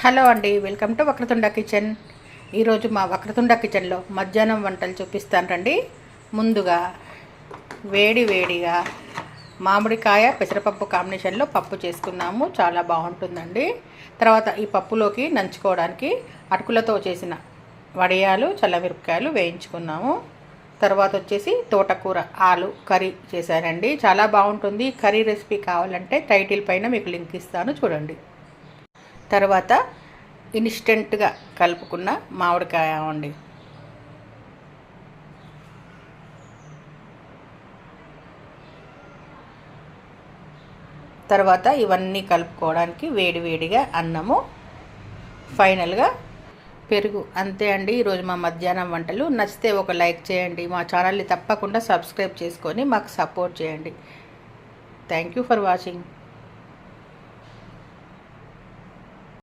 Hello అండి, welcome to Vakratunda kitchen. ఈరోజు మా వక్రతుండ కిచెన్లో మధ్యాహ్నం వంటలు చూపిస్తాను రండి. ముందుగా వేడిగా మామిడికాయ పెసరపప్పు కాంబినేషన్లో పప్పు చేసుకున్నాము. చాలా బాగుంటుందండి. తర్వాత ఈ పప్పులోకి నంచుకోవడానికి అటుకులతో చేసిన వడియాలు, చల్లమిరపకాయలు వేయించుకున్నాము. తర్వాత వచ్చేసి తోటకూర ఆలు కర్రీ చేశానండి. చాలా బాగుంటుంది. కర్రీ రెసిపీ కావాలంటే టైటిల్ పైన మీకు లింక్ ఇస్తాను, చూడండి. తర్వాత ఇన్స్టెంట్గా కలుపుకున్న మామిడికాయ అండి. తర్వాత ఇవన్నీ కలుపుకోవడానికి వేడిగా అన్నము, ఫైనల్గా పెరుగు. అంతే అండి ఈరోజు మా మధ్యాహ్నం వంటలు. నచ్చితే ఒక లైక్ చేయండి. మా ఛానల్ని తప్పకుండా సబ్స్క్రైబ్ చేసుకొని మాకు సపోర్ట్ చేయండి. Thank you for watching.